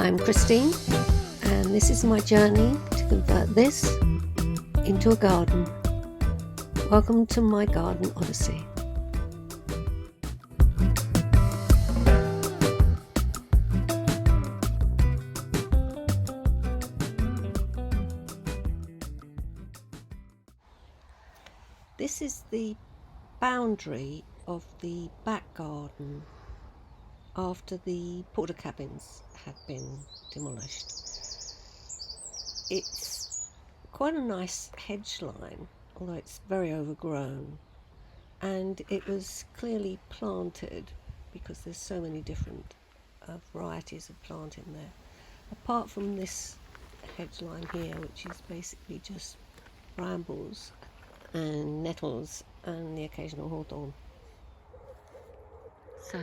I'm Christine, and this is my journey to convert this into a garden. Welcome to my Garden Odyssey. This is the boundary of the back garden after the porter cabins had been demolished. It's quite a nice hedge line, although it's very overgrown, and it was clearly planted because there's so many different varieties of plant in there. Apart from this hedge line here, which is basically just brambles and nettles and the occasional hawthorn. So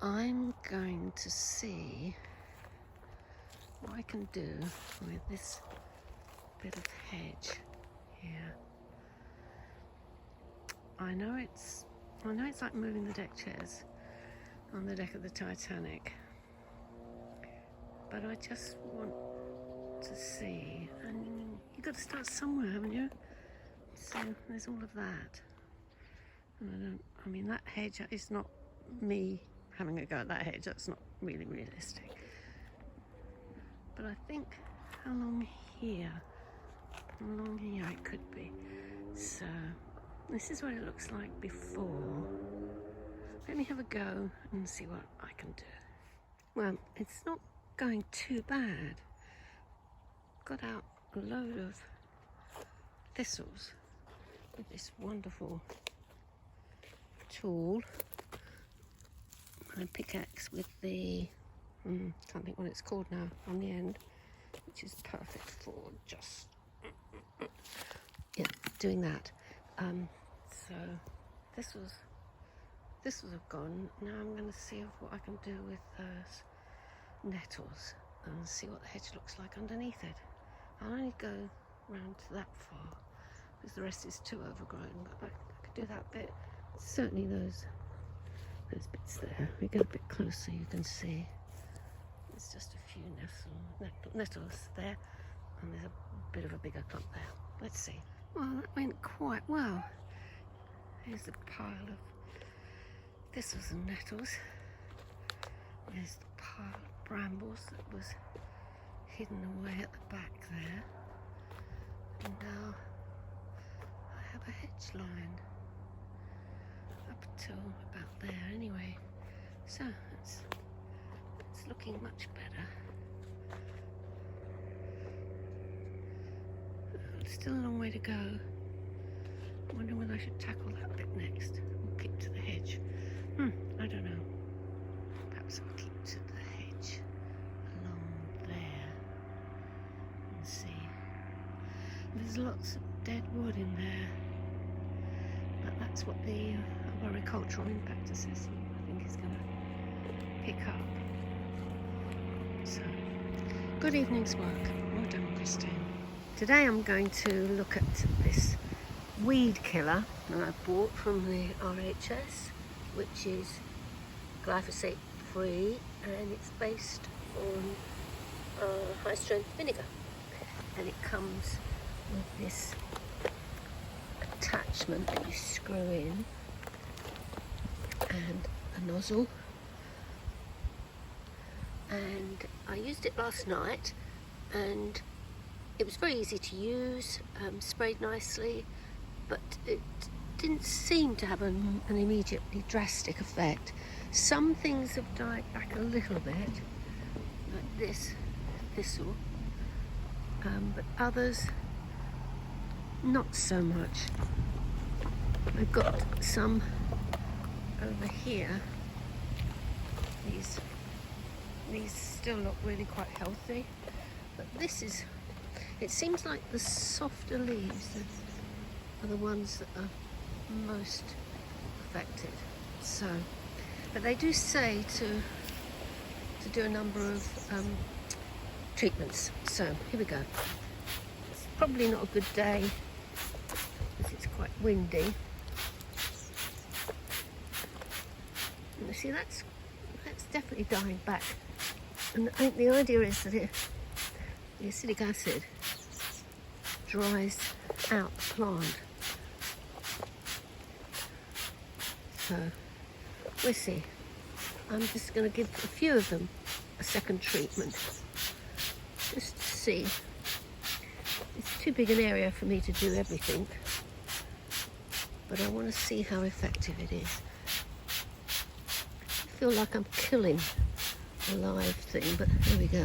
I'm going to see what I can do with this bit of hedge here. I know it's like moving the deck chairs on the deck of the Titanic, but I just want to see, and you've got to start somewhere, haven't you? So there's all of that, and I mean that hedge is not me having a go at that hedge, that's not really realistic. But I think along here it could be. So this is what it looks like before. Let me have a go and see what I can do. Well, it's not going too bad. Got out a load of thistles with this wonderful tool. My pickaxe with the, can't think what it's called now, on the end, which is perfect for just, doing that. So thistles have gone. Now I'm going to see what I can do with those nettles and see what the hedge looks like underneath it. I'll only go round to that far because the rest is too overgrown, but I could do that bit. Certainly those bits there. We get a bit closer, you can see there's just a few nettles there, and there's a bit of a bigger clump there. Let's see. Well, that went quite well. Here's a pile of thistles and nettles. There's the pile of brambles that was hidden away at the back there. And now I have a hedge line up till about there anyway. So it's looking much better. Still a long way to go. I wonder whether I should tackle that bit next or keep to the hedge. I don't know. Perhaps I'll keep to the hedge along there and see. There's lots of dead wood in there, but that's what the agricultural impact assessment I think is going to pick up. So, good evening's work. Well done, Christine. Today I'm going to look at this weed killer that I bought from the RHS, which is glyphosate free, and it's based on high strength vinegar, and it comes with this attachment that you screw in and a nozzle. And I used it last night, and it was very easy to use, sprayed nicely, but it didn't seem to have an immediately drastic effect. Some things have died back a little bit, like this thistle, but others not so much. I've got some over here. These still look really quite healthy, but it seems like the softer leaves are the ones that are most affected. So, but they do say to do a number of treatments. So here we go. It's probably not a good day because it's quite windy. And you see, that's definitely dying back And I think the idea is that the acidic acid dries out the plant. So we'll see. I'm just going to give a few of them a second treatment, just to see. It's too big an area for me to do everything, but I want to see how effective it is. I feel like I'm killing a live thing, but there we go.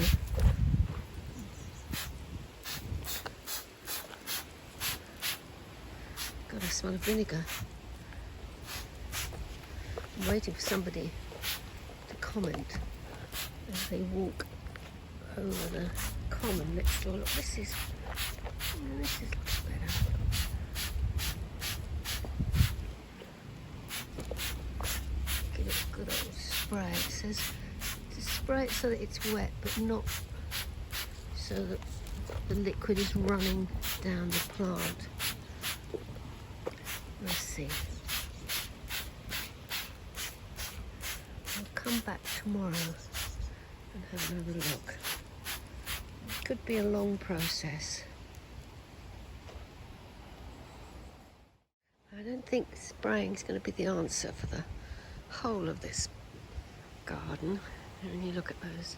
God, I smell of vinegar. I'm waiting for somebody to comment as they walk over the common next door. Look, this is looking better. Give it a good old spray. It says to spray it so that it's wet, but not so that the liquid is running down the plant. Let's see. I'll come back tomorrow and have another look. It could be a long process. I don't think spraying is going to be the answer for the whole of this garden. And you look at those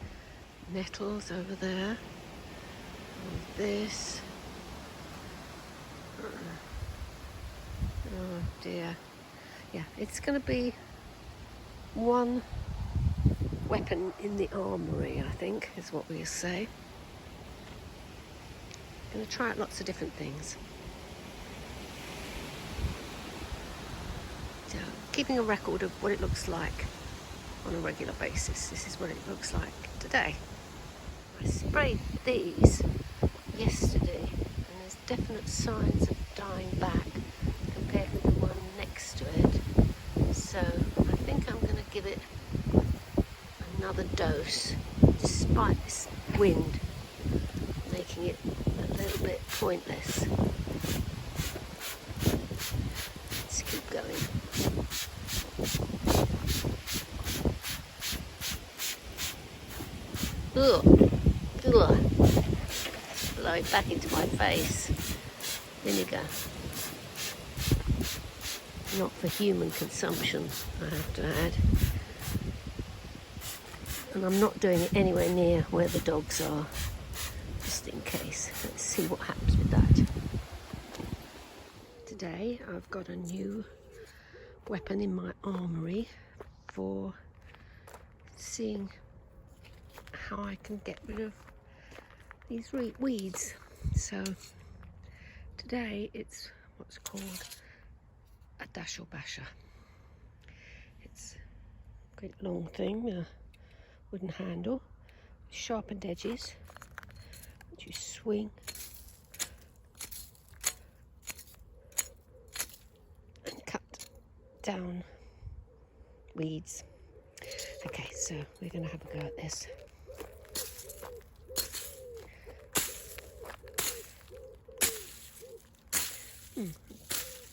nettles over there, and this. Oh dear. Yeah, it's going to be one weapon in the armoury, I think, is what we'll say. Going to try out lots of different things. So, keeping a record of what it looks like on a regular basis. This is what it looks like today. I sprayed these yesterday, and there's definite signs of dying back compared with the one next to it. So I think I'm going to give it another dose, despite this wind making it a little bit pointless. Let's keep going. Ugh. Ugh. Blow it back into my face. Vinegar. Not for human consumption, I have to add. And I'm not doing it anywhere near where the dogs are, just in case. Let's see what happens with that. Today I've got a new weapon in my armoury for seeing how I can get rid of these weeds. So today it's what's called a dasher basher. It's a great long thing, a wooden handle, sharpened edges, which you swing and cut down weeds. Okay, so we're going to have a go at this.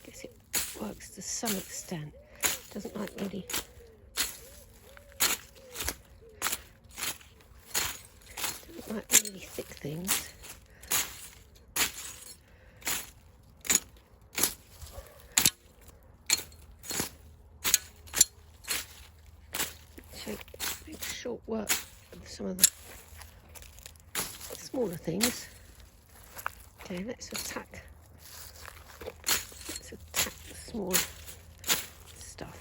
Guess it works to some extent. Doesn't like really thick things. So it's short work with some of the smaller things. Okay, let's attack the small stuff.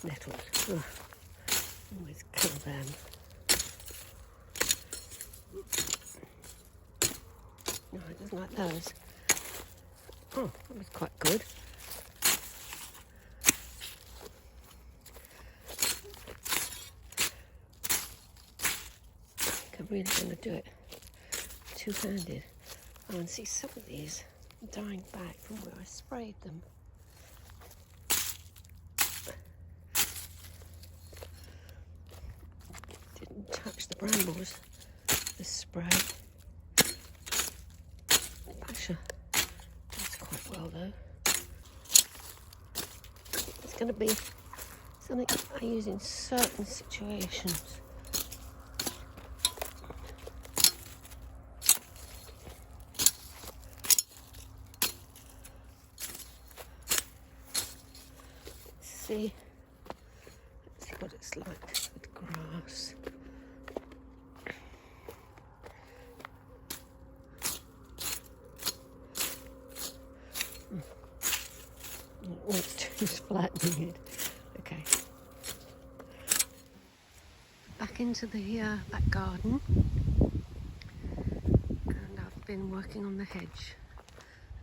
Nettles. Ugh. Always kill them. No, it doesn't like those. Oh, that was quite good. I think I'm really going to do it two-handed. Oh, and see some of these dying back from where I sprayed them. Didn't touch the brambles, this spray. Basher does quite well though. It's going to be something I use in certain situations. Let's see what it's like with grass. All it's doing is flattening it. Okay. Back into the back garden, and I've been working on the hedge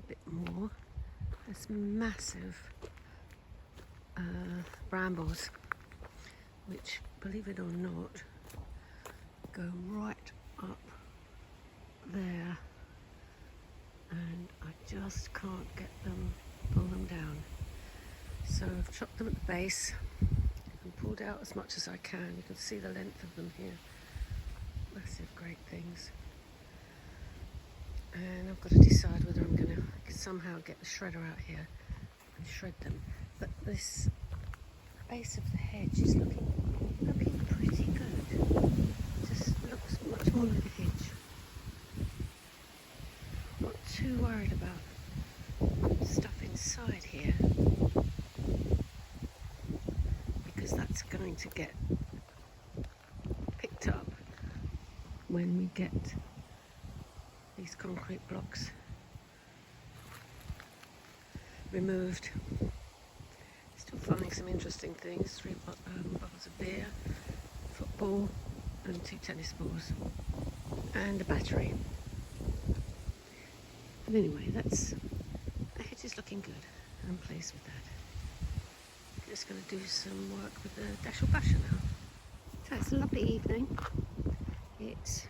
a bit more. There's massive brambles, which, believe it or not, go right up there, and I just can't pull them down. So I've chopped them at the base and pulled out as much as I can. You can see the length of them here. Massive, great things. And I've got to decide whether I'm going to somehow get the shredder out here and shred them. But this base of the hedge is looking pretty good. Just looks much more like a hedge. Not too worried about stuff inside here, because that's going to get picked up when we get these concrete blocks removed. Still finding some interesting things. 3 bottles of beer, football, and 2 tennis balls, and a battery. But anyway, the hedge is looking good. I'm pleased with that. Just going to do some work with the dash or basher now. So it's a lovely evening. It's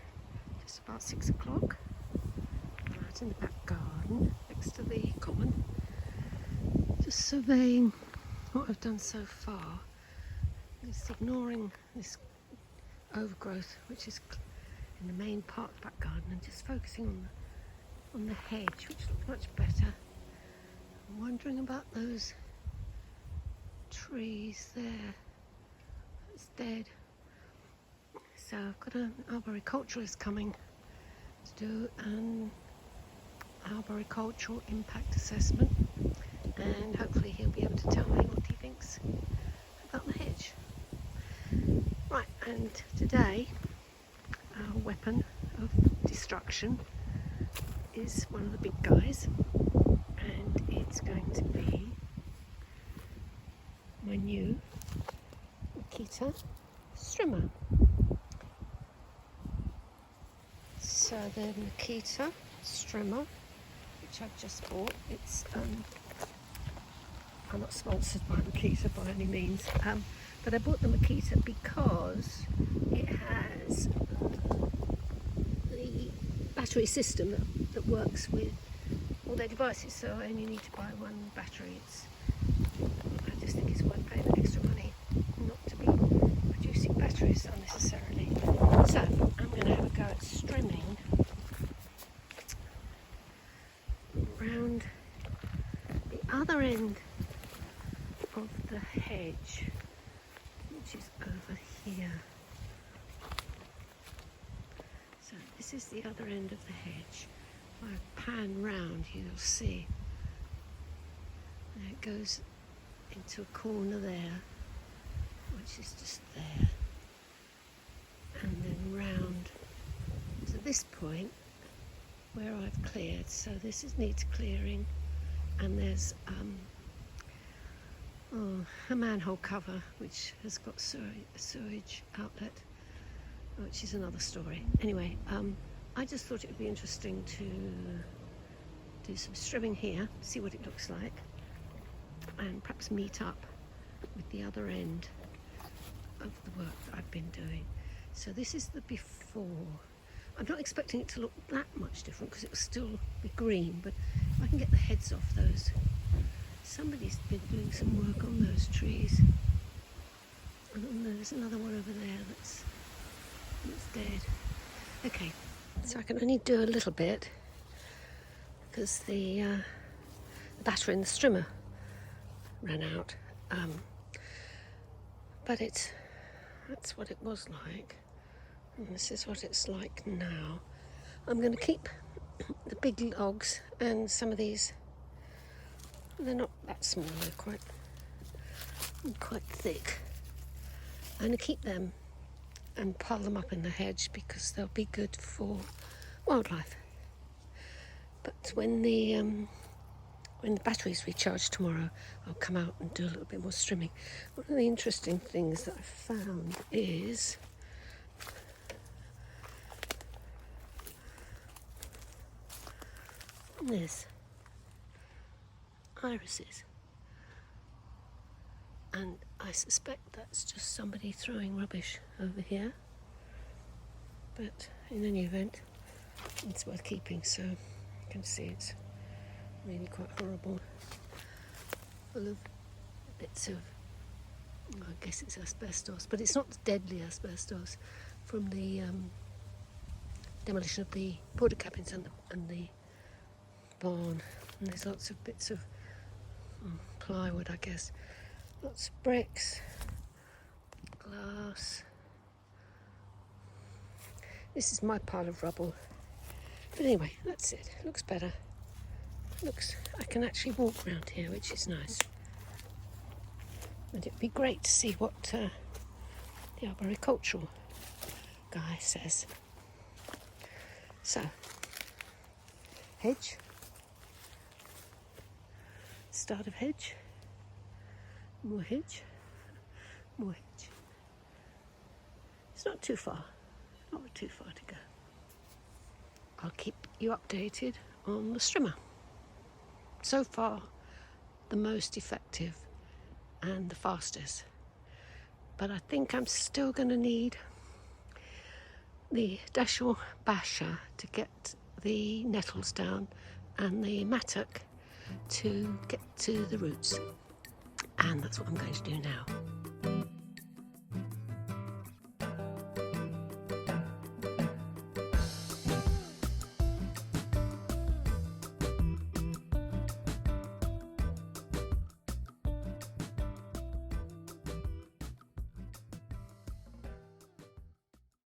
just about 6 o'clock. I'm out in the back garden next to the common, just surveying what I've done so far. Just ignoring this overgrowth, which is in the main part of the back garden, and just focusing on the hedge, which looks much better. I'm wondering about those trees there. It's dead. So I've got an arboriculturalist coming to do an arboricultural impact assessment, and hopefully he'll be able to tell me what he thinks about the hedge. Right, and today our weapon of destruction is one of the big guys, and it's going to be my new Makita strimmer. So the Makita strimmer, which I've just bought, it's I'm not sponsored by Makita by any means, but I bought the Makita because it has the battery system that works with all their devices, so I only need to buy one battery. I just think it's worth paying the extra money not to be producing batteries unnecessarily. So I'm going to have a go at strimming around the other end of the hedge, which is over here. So this is the other end of the hedge. If I pan round, you'll see it goes into a corner there, which is just there, and then round to this point where I've cleared. So this needs clearing, and there's a manhole cover which has got a sewage outlet, which is another story. Anyway, I just thought it would be interesting to do some strimming here, see what it looks like, and perhaps meet up with the other end of the work that I've been doing. So this is the before. I'm not expecting it to look that much different because it will still be green, but if I can get the heads off those. Somebody's been doing some work on those trees, and then there's another one over there that's dead. Okay, so I can only do a little bit because the battery in the strimmer ran out. But that's what it was like, and this is what it's like now. I'm going to keep the big logs and some of these. They're not that small, they're quite thick. I'm going to keep them and pile them up in the hedge because they'll be good for wildlife. But when the batteries recharge tomorrow, I'll come out and do a little bit more trimming. One of the interesting things that I found is this irises, and I suspect that's just somebody throwing rubbish over here, but in any event it's worth keeping. So you can see it's really quite horrible, full of bits of, I guess it's asbestos, but it's not deadly asbestos from the demolition of the porta cabins and the barn. And there's lots of bits of plywood, I guess, lots of bricks, glass. This is my pile of rubble. But anyway, that's it. Looks better. I can actually walk around here, which is nice. And it'd be great to see what the arboricultural guy says. So, hedge. Start of hedge. More hedge. More hedge. It's not too far. Not too far to go. I'll keep you updated on the strimmer. So far, the most effective and the fastest. But I think I'm still going to need the Dashel basher to get the nettles down and the mattock to get to the roots. And that's what I'm going to do now.